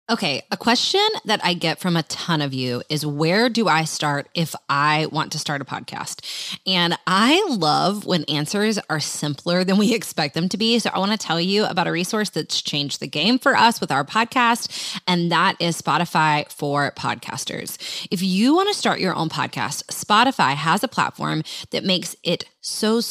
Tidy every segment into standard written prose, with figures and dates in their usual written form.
Okay, a question that I get from a ton of you is, where do I start if I want to start a podcast? And I love when answers are simpler than we expect them to be. So I want to tell you about a resource that's changed the game for us with our podcast, and that is Spotify for Podcasters. If you want to start your own podcast, Spotify has a platform that makes it so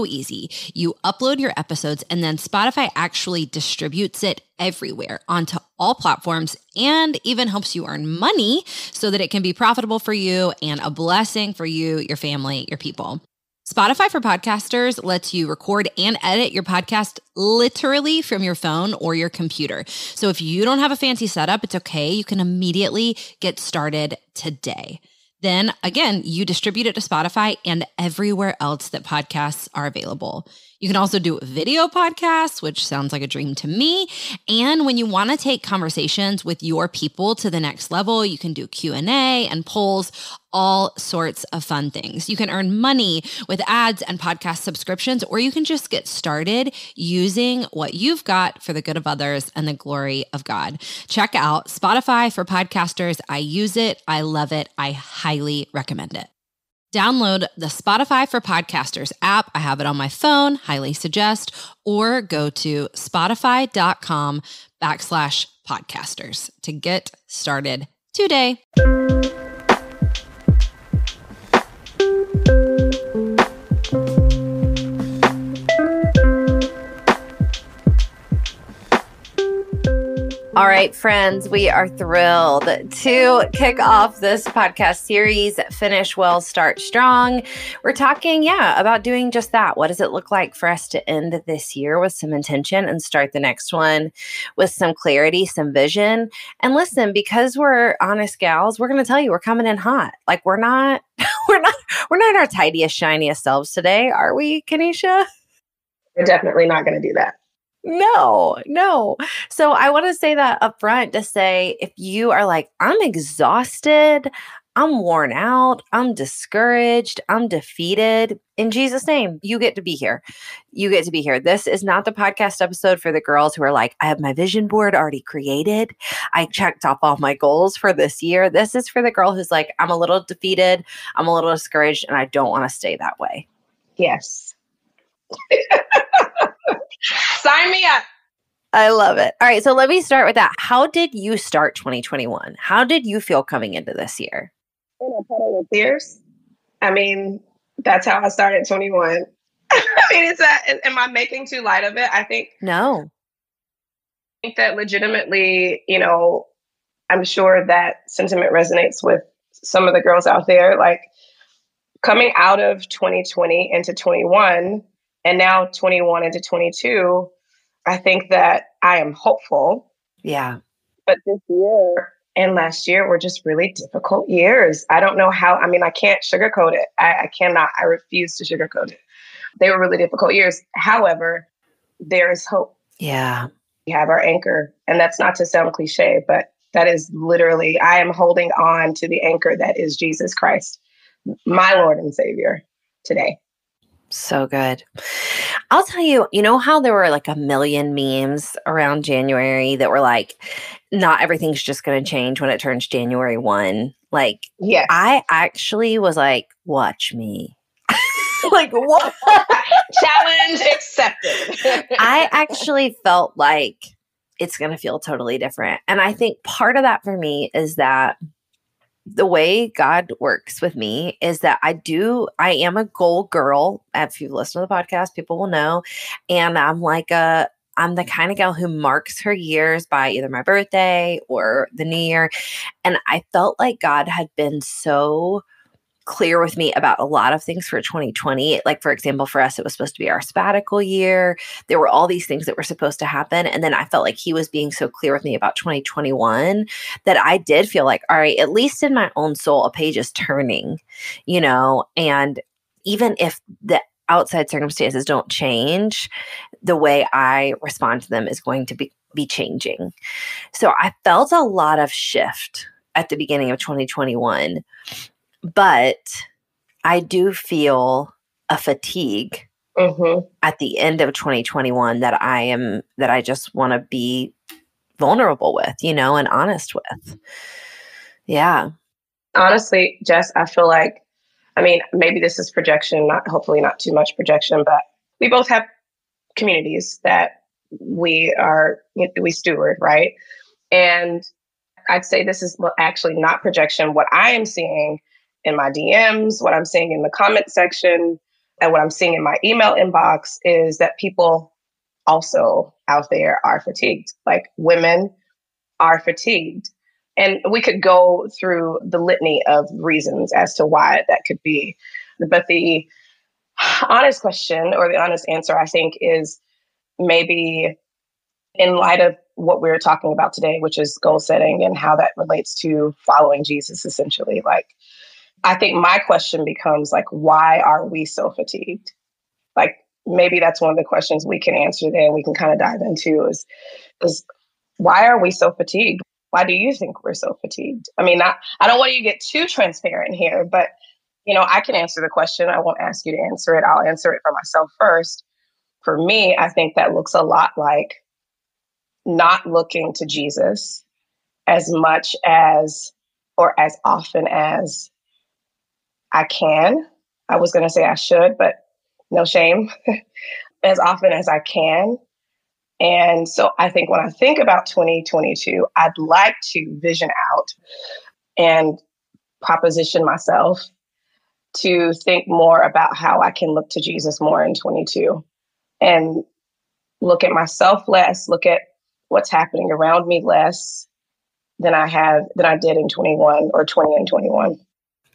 easy. You upload your episodes and then Spotify actually distributes it everywhere onto all platforms and even helps you earn money so that it can be profitable for you and a blessing for you, your family, your people. Spotify for Podcasters lets you record and edit your podcast literally from your phone or your computer. So if you don't have a fancy setup, it's okay. You can immediately get started today. Then again, you distribute it to Spotify and everywhere else that podcasts are available. You can also do video podcasts, which sounds like a dream to me. And when you want to take conversations with your people to the next level, you can do Q&A and polls, all sorts of fun things. You can earn money with ads and podcast subscriptions, or you can just get started using what you've got for the good of others and the glory of God. Check out Spotify for Podcasters. I use it. I love it. I highly recommend it. Download the Spotify for Podcasters app. I have it on my phone, highly suggest, or go to spotify.com/podcasters to get started today. All right, friends, we are thrilled to kick off this podcast series, Finish Well, Start Strong. We're talking, about doing just that. What does it look like for us to end this year with some intention and start the next one with some clarity, some vision? And listen, because we're honest gals, we're going to tell you we're coming in hot. Like we're not our tidiest, shiniest selves today, are we, Kennesha? We're definitely not going to do that. No. So I want to say that up front to say, if you are like, I'm exhausted, I'm worn out, I'm discouraged, I'm defeated, in Jesus' name, you get to be here. You get to be here. This is not the podcast episode for the girls who are like, I have my vision board already created. I checked off all my goals for this year. This is for the girl who's like, I'm a little defeated, I'm a little discouraged, and I don't want to stay that way. Yes. Sign me up. I love it. All right. So let me start with that. How did you start 2021? How did you feel coming into this year? In a puddle of tears. I mean, that's how I started 21. I mean, am I making too light of it? I think. No. I think that legitimately, I'm sure that sentiment resonates with some of the girls out there. Like coming out of 2020 into 21 and now 21 into 22, I think that I am hopeful. Yeah. But this year and last year were just really difficult years. I don't know how, I can't sugarcoat it. I cannot. I refuse to sugarcoat it. They were really difficult years. However, there is hope. Yeah. We have our anchor. And that's not to sound cliche, but that is literally, I am holding on to the anchor that is Jesus Christ, my Lord and Savior today. So good. I'll tell you, you know how there were like a million memes around January that were like, not everything's just going to change when it turns January 1. Like, yes. I actually was like, watch me. Like, what? Challenge accepted. I actually felt like it's going to feel totally different. And I think part of that for me is that the way God works with me is that I am a goal girl. If you've listened to the podcast, people will know. And I'm the kind of gal who marks her years by either my birthday or the new year. And I felt like God had been so clear with me about a lot of things for 2020. Like, for example, for us, it was supposed to be our sabbatical year. There were all these things that were supposed to happen. And then I felt like he was being so clear with me about 2021 that I did feel like, all right, at least in my own soul, a page is turning, and even if the outside circumstances don't change, the way I respond to them is going to be changing. So I felt a lot of shift at the beginning of 2021. But I do feel a fatigue at the end of 2021 that I just want to be vulnerable with, and honest with. Yeah. Honestly, Jess, I feel like, I mean, maybe this is projection, hopefully not too much projection, but we both have communities that we steward, right? And I'd say this is actually not projection. What I am seeing in my DMs, what I'm seeing in the comment section, and what I'm seeing in my email inbox is that people also out there are fatigued. Like women are fatigued. And we could go through the litany of reasons as to why that could be. But the honest question or the honest answer, I think, is maybe in light of what we're talking about today, which is goal setting and how that relates to following Jesus, essentially. Like, I think my question becomes like, why are we so fatigued? Like, maybe that's one of the questions we can answer there and we can kind of dive into is why are we so fatigued? Why do you think we're so fatigued? I mean, I don't want you to get too transparent here, but I can answer the question. I won't ask you to answer it. I'll answer it for myself first. For me, I think that looks a lot like not looking to Jesus as much as or as often as I can. I was going to say I should, but no shame. As often as I can. And so I think when I think about 2022, I'd like to vision out and proposition myself to think more about how I can look to Jesus more in 22 and look at myself less, look at what's happening around me less than I did in 21 or 20 and 21.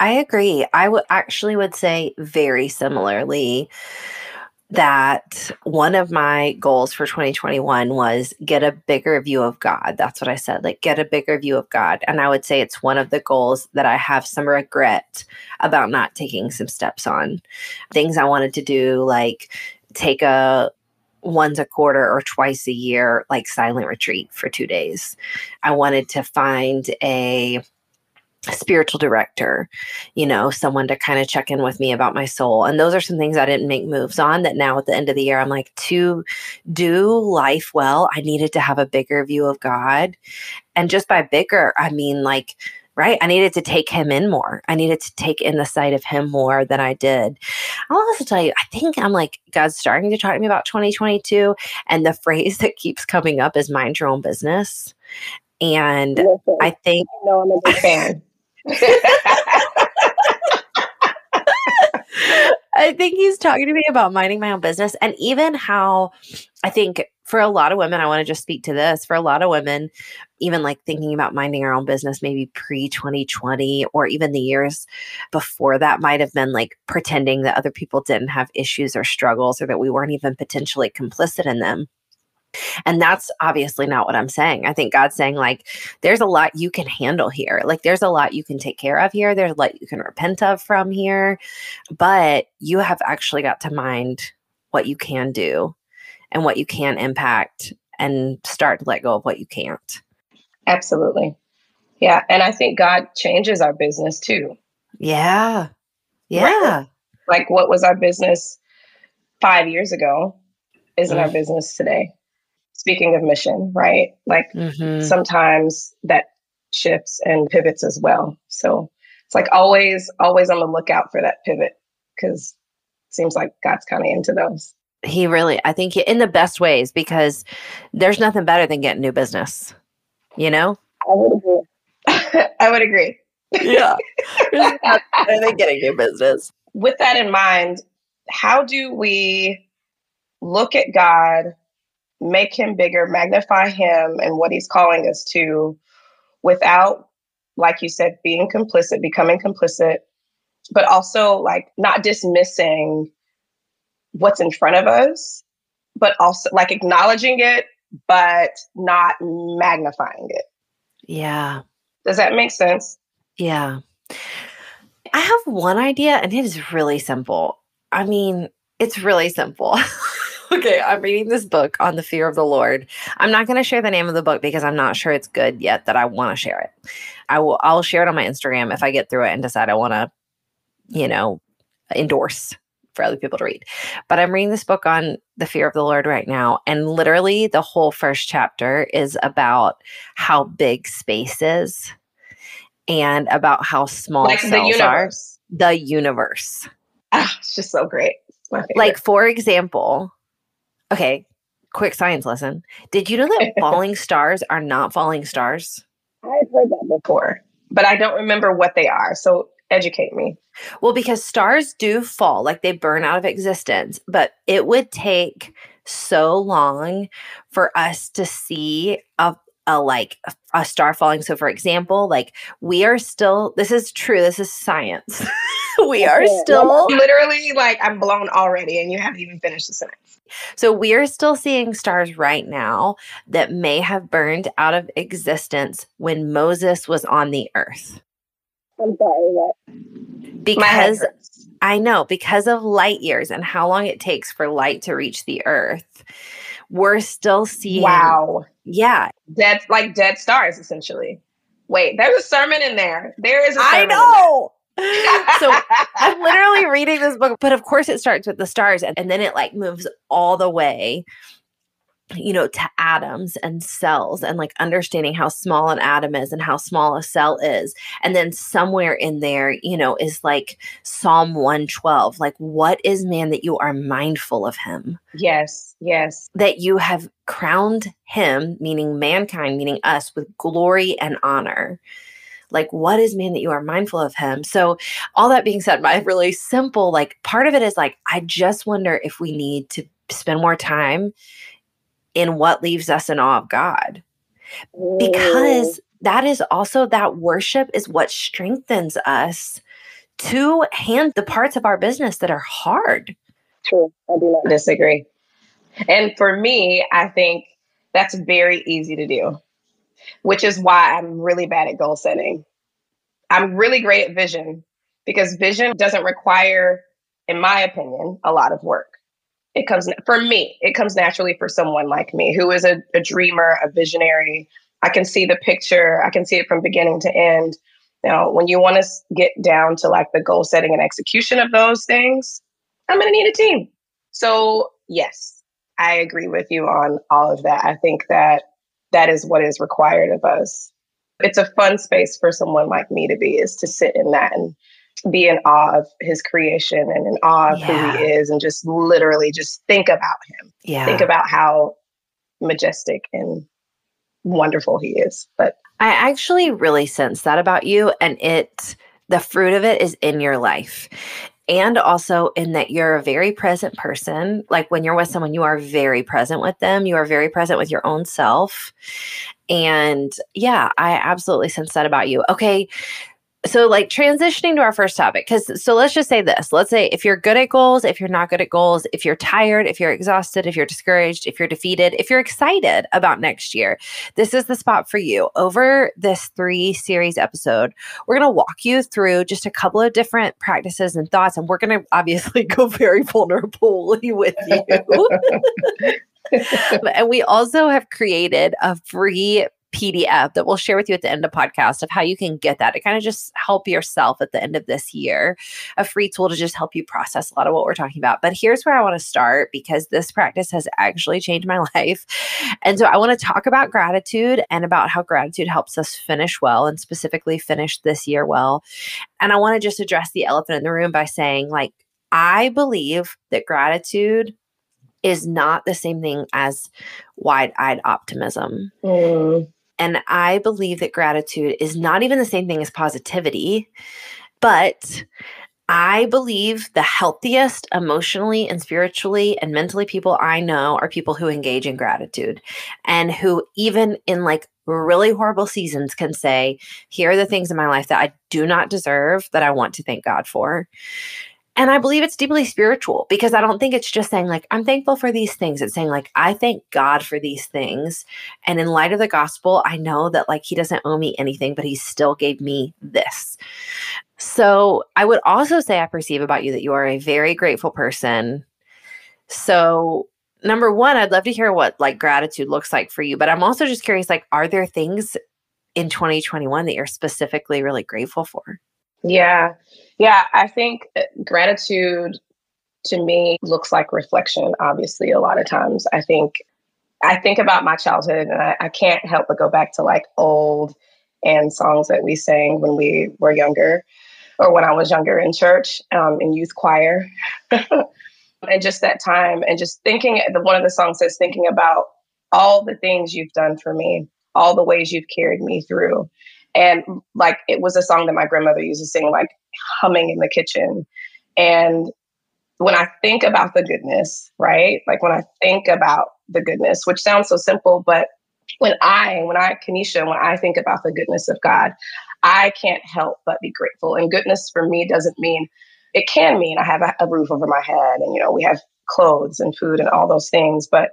I agree. I would say very similarly that one of my goals for 2021 was get a bigger view of God. That's what I said, like get a bigger view of God. And I would say it's one of the goals that I have some regret about not taking some steps on. Things I wanted to do, like take a once a quarter or twice a year, like silent retreat for 2 days. I wanted to find a spiritual director, someone to kind of check in with me about my soul. And those are some things I didn't make moves on that now at the end of the year, I'm like, to do life well, I needed to have a bigger view of God. And just by bigger, I mean like, right? I needed to take him in more. I needed to take in the sight of him more than I did. I'll also tell you, I think I'm like, God's starting to talk to me about 2022. And the phrase that keeps coming up is mind your own business. And listen, I think I'm a big fan. I think he's talking to me about minding my own business, and even how I think for a lot of women, I want to just speak to this, for a lot of women, even like thinking about minding our own business, maybe pre-2020 or even the years before that might have been like pretending that other people didn't have issues or struggles or that we weren't even potentially complicit in them. And that's obviously not what I'm saying. I think God's saying like, there's a lot you can handle here. Like there's a lot you can take care of here. There's a lot you can repent of from here, but you have actually got to mind what you can do and what you can impact and start to let go of what you can't. Absolutely. Yeah. And I think God changes our business too. Yeah. Yeah. Right? Like what was our business 5 years ago isn't our business today. Speaking of mission, right? Like sometimes that shifts and pivots as well. So it's like always on the lookout for that pivot because it seems like God's kind of into those. He really, I think in the best ways, because there's nothing better than getting new business, I would agree. I would agree. Yeah. There's nothing better than getting new business. With that in mind, how do we look at God, make him bigger, magnify him and what he's calling us to without, like you said, being complicit, becoming complicit, but also like not dismissing what's in front of us, but also like acknowledging it, but not magnifying it. Yeah. Does that make sense? Yeah. I have one idea and it is really simple. I mean, it's really simple. Okay, I'm reading this book on the fear of the Lord. I'm not going to share the name of the book because I'm not sure it's good yet that I want to share it. I'll share it on my Instagram if I get through it and decide I want to, endorse for other people to read. But I'm reading this book on the fear of the Lord right now. And literally the whole first chapter is about how big space is and about how small Like the cells are. universe. The universe. It's just so great. It's my favorite. Like, for example, okay, quick science lesson. Did you know that falling stars are not falling stars? I've heard that before, but I don't remember what they are. So educate me. Well, because stars do fall, like they burn out of existence, but it would take so long for us to see a star falling. So for example, like we are still, this is true, this is science. We are still literally like I'm blown already and you haven't even finished the sentence. So we are still seeing stars right now that may have burned out of existence when Moses was on the earth. I'm sorry, what? Because I know, because of light years and how long it takes for light to reach the earth, we're still seeing. Wow. Yeah. Dead stars, essentially. Wait, there's a sermon in there. There is a sermon. I know. So I'm literally reading this book, but of course it starts with the stars and then it like moves all the way, to atoms and cells and like understanding how small an atom is and how small a cell is. And then somewhere in there, is like Psalm 112, like, what is man that you are mindful of him? Yes, yes. That you have crowned him, meaning mankind, meaning us, with glory and honor. Like, what is man that you are mindful of him? So all that being said, my really simple, like part of it is like, I just wonder if we need to spend more time in what leaves us in awe of God. Because that is also, that worship is what strengthens us to hand the parts of our business that are hard. True. I do not disagree. And for me, I think that's very easy to do, which is why I'm really bad at goal setting. I'm really great at vision because vision doesn't require, in my opinion, a lot of work. It comes naturally for someone like me who is a dreamer, a visionary. I can see the picture. I can see it from beginning to end. Now, when you want to get down to like the goal setting and execution of those things, I'm going to need a team. So yes, I agree with you on all of that. I think that is what is required of us. It's a fun space for someone like me to be, is to sit in that and be in awe of his creation and in awe of who he is and just literally just think about him. Yeah. Think about how majestic and wonderful he is. But I actually really sense that about you, and the fruit of it is in your life. And also in that you're a very present person. Like when you're with someone, you are very present with them. You are very present with your own self. And yeah, I absolutely sense that about you. Okay. So like transitioning to our first topic, so let's just say this. Let's say if you're good at goals, if you're not good at goals, if you're tired, if you're exhausted, if you're discouraged, if you're defeated, if you're excited about next year, this is the spot for you. Over this 3-series episode, we're going to walk you through just a couple of different practices and thoughts, and we're going to obviously go very vulnerably with you. And we also have created a free PDF that we'll share with you at the end of the podcast of how you can get that to kind of just help yourself at the end of this year, a free tool to just help you process a lot of what we're talking about. But here's where I want to start, because this practice has actually changed my life. And so I want to talk about gratitude and about how gratitude helps us finish well, and specifically finish this year well. And I want to just address the elephant in the room by saying, like, I believe that gratitude is not the same thing as wide-eyed optimism. And I believe that gratitude is not even the same thing as positivity, but I believe the healthiest emotionally and spiritually and mentally people I know are people who engage in gratitude, and who even in like really horrible seasons can say, here are the things in my life that I do not deserve that I want to thank God for. And I believe it's deeply spiritual, because I don't think it's just saying like, I'm thankful for these things. It's saying like, I thank God for these things. And in light of the gospel, I know that like he doesn't owe me anything, but he still gave me this. So I would also say I perceive about you that you are a very grateful person. So number one, I'd love to hear what like gratitude looks like for you. But I'm also just curious, like, are there things in 2021 that you're specifically really grateful for? Yeah. I think gratitude to me looks like reflection, obviously, a lot of times. I think about my childhood, and I can't help but go back to like old and songs that we sang when we were younger, or when I was younger in church, in youth choir. And just that time, and just thinking, one of the songs says, thinking about all the things you've done for me, all the ways you've carried me through. And like, it was a song that my grandmother used to sing, like humming in the kitchen. And when I think about the goodness, right? Like when I think about the goodness, which sounds so simple, but Kennesha, when I think about the goodness of God, I can't help but be grateful. And goodness for me it can mean I have a roof over my head, and, we have clothes and food and all those things. But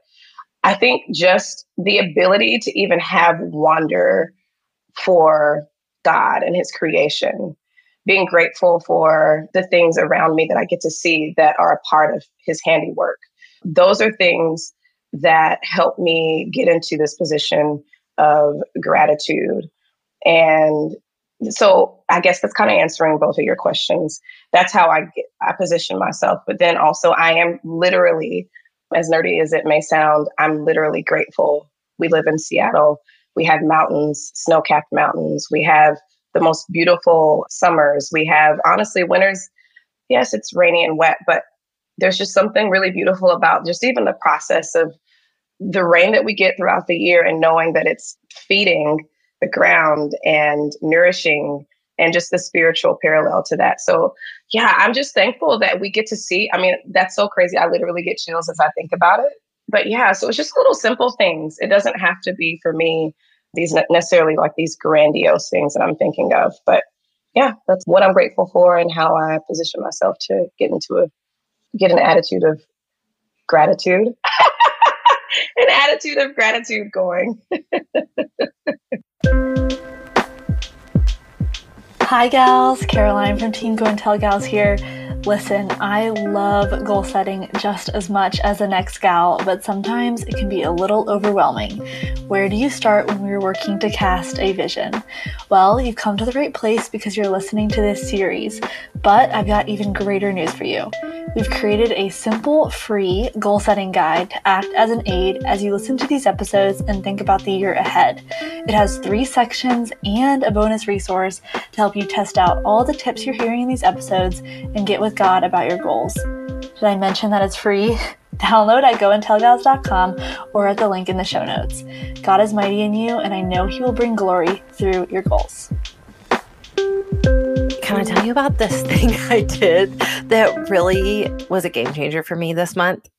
I think just the ability to even have wonder for God and his creation, being grateful for the things around me that I get to see that are a part of his handiwork. Those are things that help me get into this position of gratitude. And so I guess that's kind of answering both of your questions. That's how I position myself. But then also I am literally, as nerdy as it may sound, I'm literally grateful. We live in Seattle. We have mountains, snow-capped mountains. We have the most beautiful summers. We have, honestly, winters. Yes, it's rainy and wet, but there's just something really beautiful about just even the process of the rain that we get throughout the year, and knowing that it's feeding the ground and nourishing, and just the spiritual parallel to that. So yeah, I'm just thankful that we get to see. I mean, that's so crazy. I literally get chills as I think about it. But yeah, so it's just little simple things. It doesn't have to be for me these necessarily like these grandiose things that I'm thinking of. But yeah, that's what I'm grateful for, and how I position myself to get an attitude of gratitude. An attitude of gratitude going. Hi gals, Caroline from Team Go and Tell Gals here. Listen, I love goal setting just as much as the next gal, but sometimes it can be a little overwhelming. Where do you start when we're working to cast a vision? Well, you've come to the right place because you're listening to this series, but I've got even greater news for you. We've created a simple, free goal setting guide to act as an aid as you listen to these episodes and think about the year ahead. It has 3 sections and a bonus resource to help you test out all the tips you're hearing in these episodes and get with God about your goals. Did I mention that it's free? Download at goandtellgals.com or at the link in the show notes. God is mighty in you, and I know he will bring glory through your goals. Can I tell you about this thing I did that really was a game changer for me this month?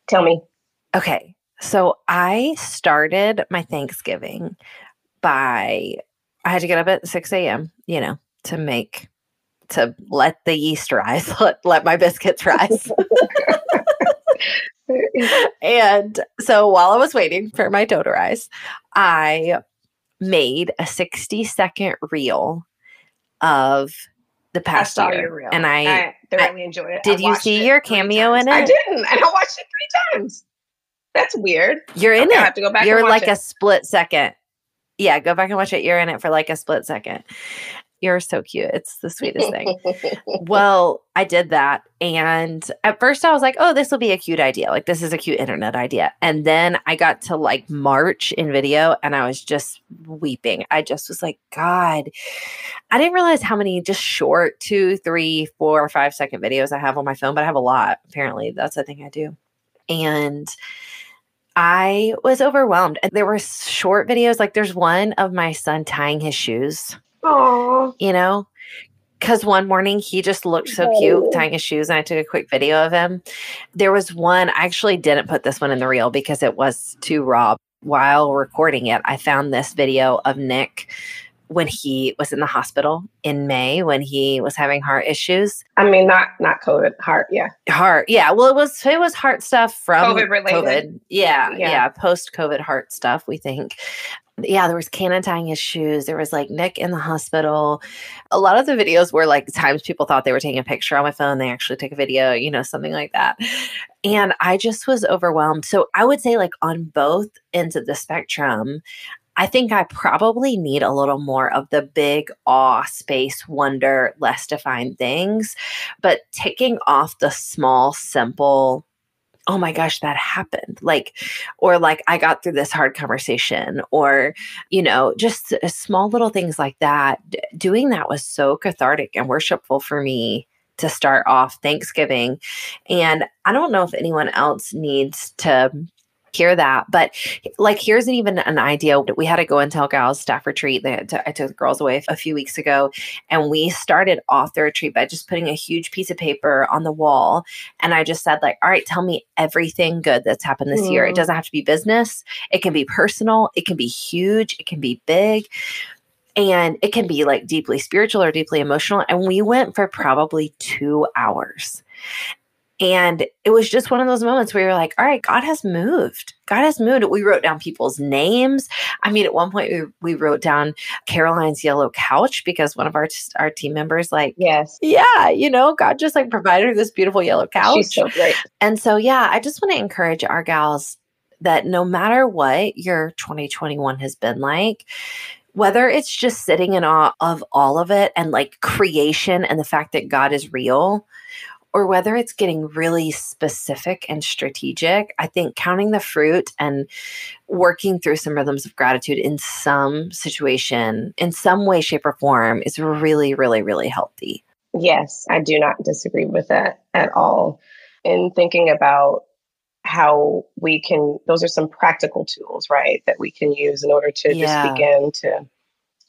Tell me. Okay, so I started my Thanksgiving I had to get up at 6 a.m., to let the yeast rise, let my biscuits rise. And so while I was waiting for my dough to rise, I made a 60-second reel of the past year. I saw year. your reel. And I thoroughly enjoyed it. Did you see your cameo in it? I didn't. And I watched it 3 times. That's weird. You're in it. I have to go back. You're and watch like a split second. Yeah, go back and watch it. You're in it for like a split second. You're so cute. It's the sweetest thing. Well, I did that. And at first I was like, oh, this will be a cute idea. Like, this is a cute internet idea. And then I got to like March in video, and I was just weeping. I just was like, God, I didn't realize how many just short 2, 3, 4, or 5 second videos I have on my phone, but I have a lot. Apparently that's the thing I do. And I was overwhelmed. And there were short videos. Like, there's one of my son tying his shoes. Aww. Because one morning he just looked so cute tying his shoes, and I took a quick video of him. There was one, I actually didn't put this one in the reel because it was too raw. While recording it, I found this video of Nick when he was in the hospital in May when he was having heart issues. I mean, not COVID, heart, yeah. Heart, yeah. Well, it was heart stuff from COVID related. COVID. Yeah. Post-COVID heart stuff, we think. Yeah, there was Cannon tying his shoes. There was like Nick in the hospital. A lot of the videos were like times people thought they were taking a picture on my phone. They actually took a video, something like that. And I just was overwhelmed. So I would say like on both ends of the spectrum, I think I probably need a little more of the big awe, space, wonder, less defined things, but taking off the small, simple, oh my gosh, that happened. Like, or like I got through this hard conversation, or, just small little things like that. Doing that was so cathartic and worshipful for me to start off Thanksgiving. And I don't know if anyone else needs to hear that, but like, here's even an idea. We had a Go and Tell Gals staff retreat. I took the girls away a few weeks ago, and we started off the retreat by just putting a huge piece of paper on the wall. And I just said, like, all right, tell me everything good that's happened this year. It doesn't have to be business. It can be personal. It can be huge. It can be big. And it can be like deeply spiritual or deeply emotional. And we went for probably 2 hours. And it was just one of those moments where you're like, all right, God has moved. God has moved. We wrote down people's names. I mean, at one point we wrote down Caroline's yellow couch because one of our team members, like, yes, yeah, God just like provided her this beautiful yellow couch. She's so great. And so, yeah, I just want to encourage our gals that no matter what your 2021 has been like, whether it's just sitting in awe of all of it and like creation and the fact that God is real, or whether it's getting really specific and strategic, I think counting the fruit and working through some rhythms of gratitude in some situation, in some way, shape, or form is really, really, really healthy. Yes, I do not disagree with that at all. In thinking about how those are some practical tools, right, that we can use in order to just begin to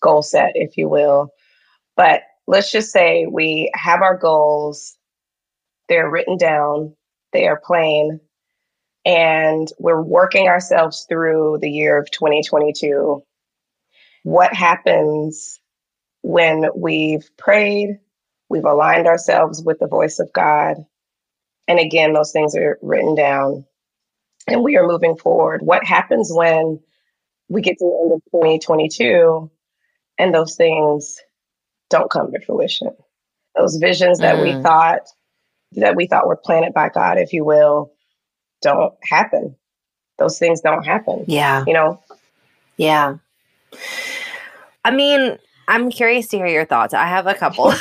goal set, if you will. But let's just say we have our goals. They're written down, they are plain, and we're working ourselves through the year of 2022. What happens when we've prayed, we've aligned ourselves with the voice of God, and again, those things are written down, and we are moving forward? What happens when we get to the end of 2022 and those things don't come to fruition? Those visions that we thought were planted by God, if you will, don't happen. Those things don't happen. Yeah. Yeah. I mean, I'm curious to hear your thoughts. I have a couple.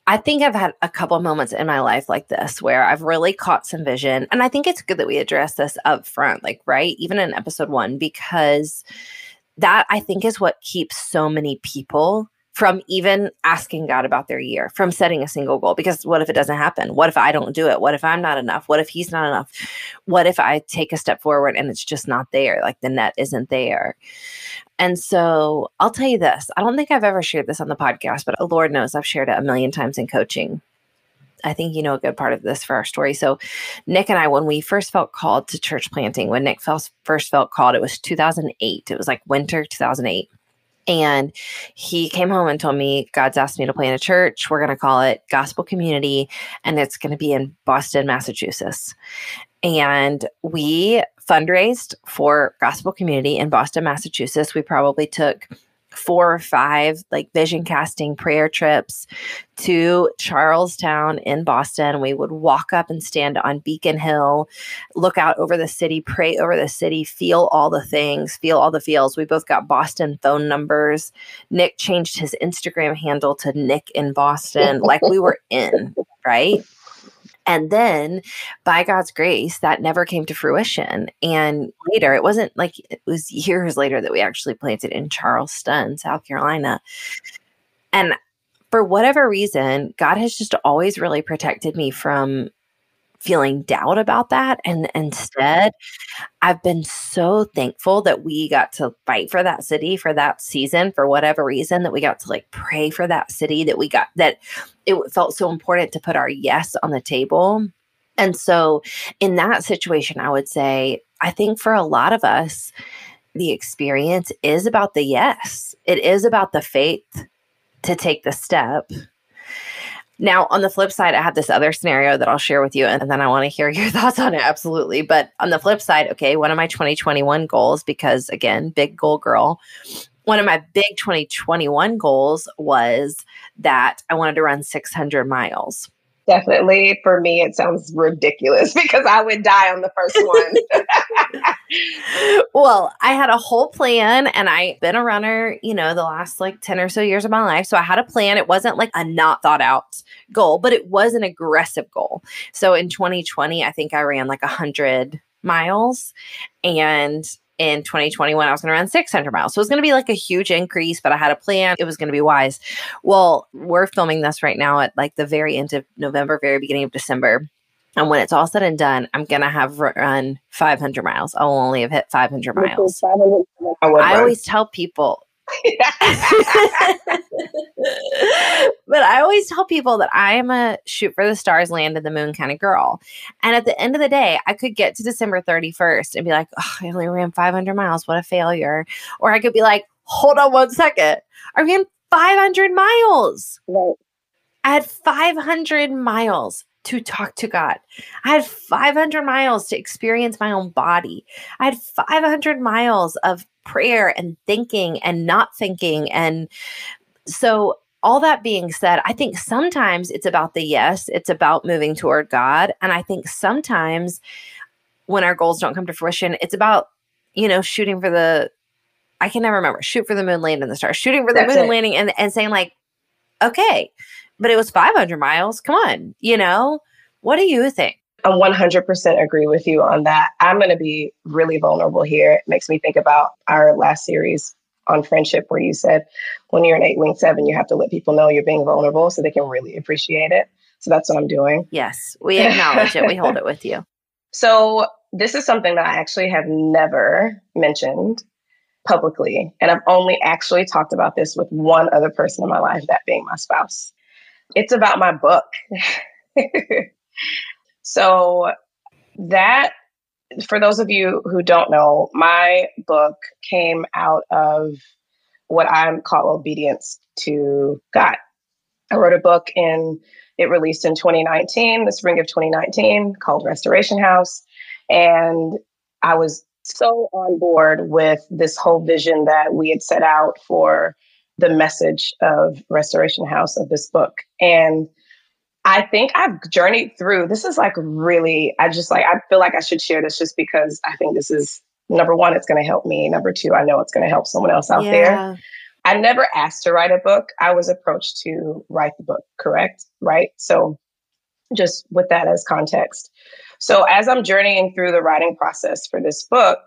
I think I've had a couple moments in my life like this where I've really caught some vision. And I think it's good that we address this up front, like, right? Even in episode 1, because that I think is what keeps so many people from even asking God about their year, from setting a single goal. Because what if it doesn't happen? What if I don't do it? What if I'm not enough? What if he's not enough? What if I take a step forward and it's just not there? Like the net isn't there. And so I'll tell you this. I don't think I've ever shared this on the podcast, but Lord knows I've shared it a million times in coaching. I think you know a good part of this for our story. So Nick and I, when we first felt called to church planting, when Nick first felt called, it was 2008. It was like winter 2008. And he came home and told me, God's asked me to plant a church. We're going to call it Gospel Community, and it's going to be in Boston, Massachusetts. And we fundraised for Gospel Community in Boston, Massachusetts. We probably took 4 or 5 like vision casting prayer trips to Charlestown in Boston. We would walk up and stand on Beacon Hill, look out over the city, pray over the city, feel all the things, feel all the feels. We both got Boston phone numbers. Nick changed his Instagram handle to Nick in Boston, like we were in, right? And then by God's grace, that never came to fruition. And later, it wasn't like it was years later that we actually planted in Charleston, South Carolina. And for whatever reason, God has just always really protected me from feeling doubt about that. And instead, I've been so thankful that we got to fight for that city, for that season, for whatever reason, that we got to like pray for that city, that it felt so important to put our yes on the table. And so in that situation, I would say, I think for a lot of us, the experience is about the yes. It is about the faith to take the step. Now, on the flip side, I have this other scenario that I'll share with you, and then I want to hear your thoughts on it. Absolutely. But on the flip side, okay, one of my 2021 goals, because again, big goal girl, one of my big 2021 goals was that I wanted to run 600 miles. Definitely. For me, it sounds ridiculous because I would die on the first one. Well, I had a whole plan and I've been a runner, the last like 10 or so years of my life. So I had a plan. It wasn't like a not thought out goal, but it was an aggressive goal. So in 2020, I think I ran like 100 miles. And in 2021, I was going to run 600 miles. So it was going to be like a huge increase, but I had a plan. It was going to be wise. Well, we're filming this right now at like the very end of November, very beginning of December. And when it's all said and done, I'm going to have run 500 miles. I'll only have hit 500 miles. I always tell people, but I always tell people that I am a shoot for the stars, land in the moon kind of girl. And at the end of the day, I could get to December 31st and be like, oh, I only ran 500 miles. What a failure. Or I could be like, hold on one second. I ran 500 miles. Right. I had 500 miles to talk to God. I had 500 miles to experience my own body. I had 500 miles of prayer and thinking and not thinking. And so all that being said, I think sometimes it's about the yes, it's about moving toward God. And I think sometimes when our goals don't come to fruition, it's about, shooting for the, I can never remember, shoot for the moon, land in the stars, shooting for the moon, landing and saying like, okay, but it was 500 miles. Come on, what do you think? I 100% agree with you on that. I'm going to be really vulnerable here. It makes me think about our last series on friendship where you said when you're an 8-wing-7, you have to let people know you're being vulnerable so they can really appreciate it. So that's what I'm doing. Yes, we acknowledge it. We hold it with you. So this is something that I actually have never mentioned publicly. And I've only actually talked about this with one other person in my life, that being my spouse. It's about my book. So that, for those of you who don't know, my book came out of what I call obedience to God. I wrote a book it released in 2019, the spring of 2019, called Restoration House. And I was so on board with this whole vision that we had set out for the message of Restoration House of this book. And I think I've journeyed through, this is like really, I feel like I should share this just because I think this is, number one, it's going to help me. Number two, I know it's going to help someone else out there. I never asked to write a book. I was approached to write the book, correct? Right? So just with that as context. So as I'm journeying through the writing process for this book,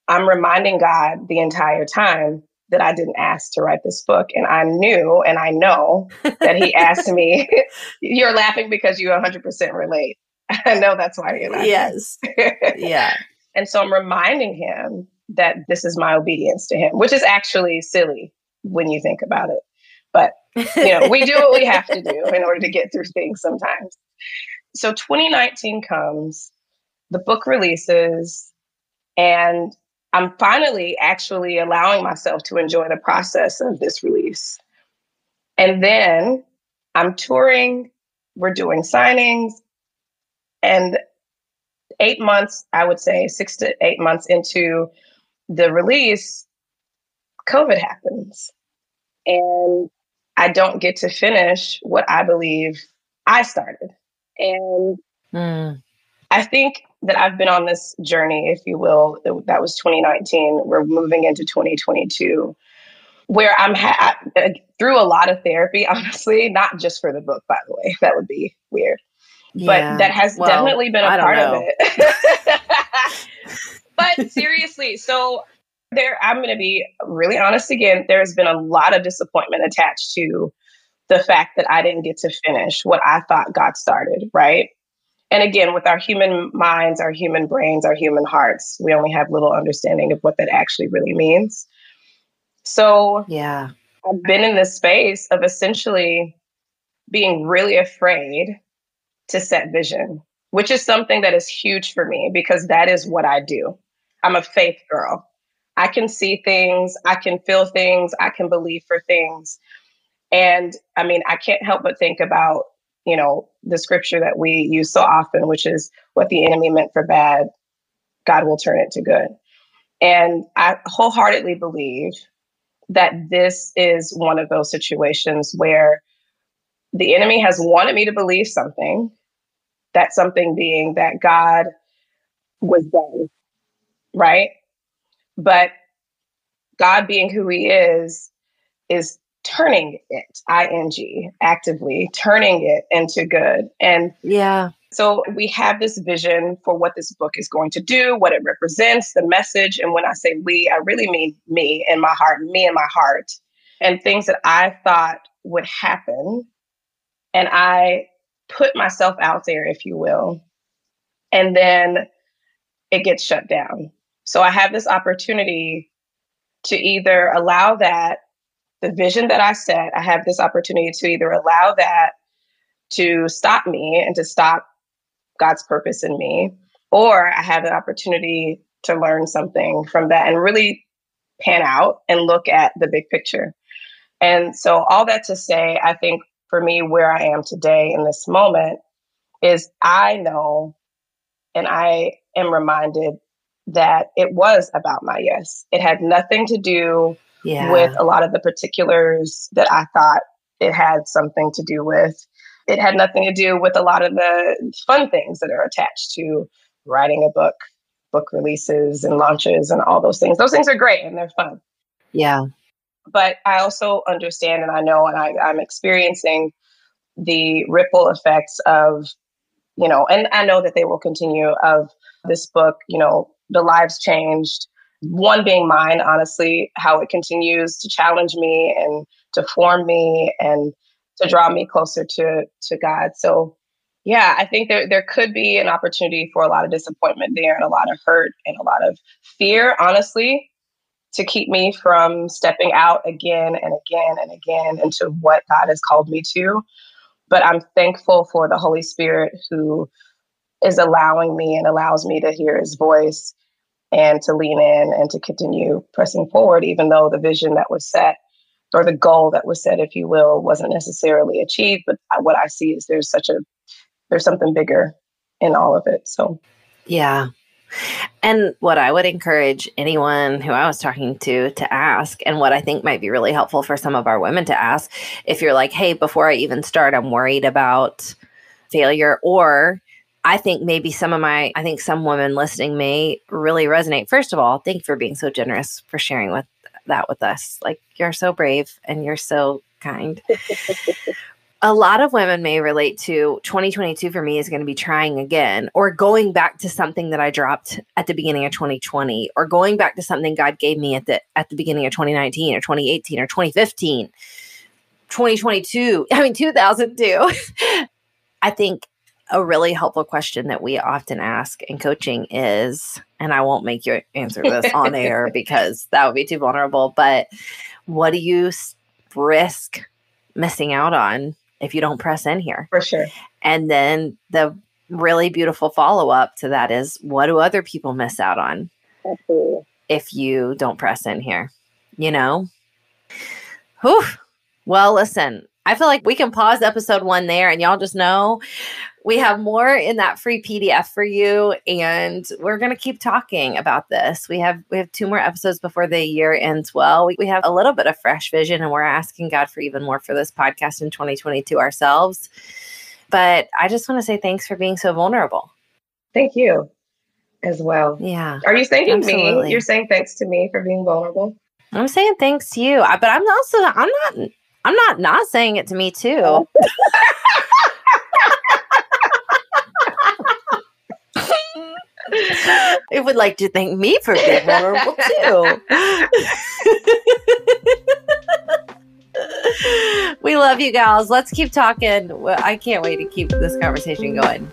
I'm reminding God the entire time that I didn't ask to write this book. And I knew, and I know that he asked me. You're laughing because you 100% relate. I know that's why you're laughing. Yes. Yeah. And so I'm reminding him that this is my obedience to him, which is actually silly when you think about it. But, we do what we have to do in order to get through things sometimes. So 2019 comes, the book releases, and I'm finally actually allowing myself to enjoy the process of this release. And then I'm touring, we're doing signings, and 8 months, I would say 6 to 8 months into the release, COVID happens. And I don't get to finish what I believe I started. And I think that I've been on this journey, if you will. That was 2019. We're moving into 2022, where I'm through a lot of therapy, honestly, not just for the book, by the way. That would be weird. Yeah. But that has definitely been a part of it. But seriously, so I'm going to be really honest again. There's been a lot of disappointment attached to the fact that I didn't get to finish what I thought God started, right? And again, with our human minds, our human brains, our human hearts, we only have little understanding of what that actually really means. So yeah, I've been in this space of essentially being really afraid to set vision, which is something that is huge for me because that is what I do. I'm a faith girl. I can see things, I can feel things, I can believe for things. And I mean, I can't help but think about, the scripture that we use so often, which is what the enemy meant for bad, God will turn it to good. And I wholeheartedly believe that this is one of those situations where the enemy has wanted me to believe something, that something being that God was done. right? But God being who he is turning it, ing, actively turning it into good. And Yeah. so we have this vision for what this book is going to do, what it represents, the message. And when I say we, I really mean me and my heart, and things that I thought would happen. And I put myself out there, if you will, and then it gets shut down. So I have this opportunity to either allow that, the vision that I set, I have this opportunity to either allow that to stop me and to stop God's purpose in me, or I have an opportunity to learn something from that and really pan out and look at the big picture. And so all that to say, I think for me, where I am today in this moment is I know and I am reminded that it was about my yes. It had nothing to do with a lot of the particulars that I thought it had something to do with. It had nothing to do with a lot of the fun things that are attached to writing a book releases and launches and all those things. Those things are great and they're fun. Yeah. But I also understand and I know and I'm experiencing the ripple effects of, and I know that they will continue, of this book, the lives changed. One being mine, honestly, how it continues to challenge me and to form me and to draw me closer to God. So, yeah, I think there could be an opportunity for a lot of disappointment there and a lot of hurt and a lot of fear, honestly, to keep me from stepping out again and again and again into what God has called me to. But I'm thankful for the Holy Spirit who is allowing me and allows me to hear his voice and to lean in and to continue pressing forward, even though the vision that was set or the goal that was set, if you will, wasn't necessarily achieved. But what I see is there's something bigger in all of it. So, yeah. And what I would encourage anyone who I was talking to ask, and what I think might be really helpful for some of our women to ask, if you're like, hey, before I even start, I'm worried about failure, or I think maybe some women listening may really resonate. First of all, thank you for being so generous, for sharing that with us. Like, you're so brave and you're so kind. A lot of women may relate to 2022 for me is going to be trying again, or going back to something that I dropped at the beginning of 2020, or going back to something God gave me at the beginning of 2019 or 2018 or 2015, 2022. I mean, 2002. I think a really helpful question that we often ask in coaching is, and I won't make you answer this on air because that would be too vulnerable, but what do you risk missing out on if you don't press in here? For sure. And then the really beautiful follow-up to that is, what do other people miss out on if you don't press in here? Whew. Well, listen, I feel like we can pause episode 1 there, and y'all just know we have more in that free PDF for you, and we're going to keep talking about this. We have 2 more episodes before the year ends well. We have a little bit of fresh vision, and we're asking God for even more for this podcast in 2022 ourselves. But I just want to say thanks for being so vulnerable. Thank you as well. Yeah. Are you thanking absolutely. me? You're saying thanks to me for being vulnerable? I'm saying thanks to you, but I'm not saying it to me too. I would like to thank me for being vulnerable too. We love you, gals. Let's keep talking. I can't wait to keep this conversation going.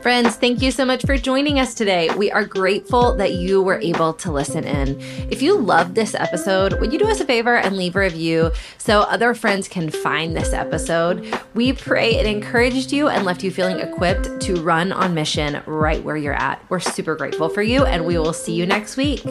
Friends, thank you so much for joining us today. We are grateful that you were able to listen in. If you loved this episode, would you do us a favor and leave a review so other friends can find this episode? We pray it encouraged you and left you feeling equipped to run on mission right where you're at. We're super grateful for you, and we will see you next week.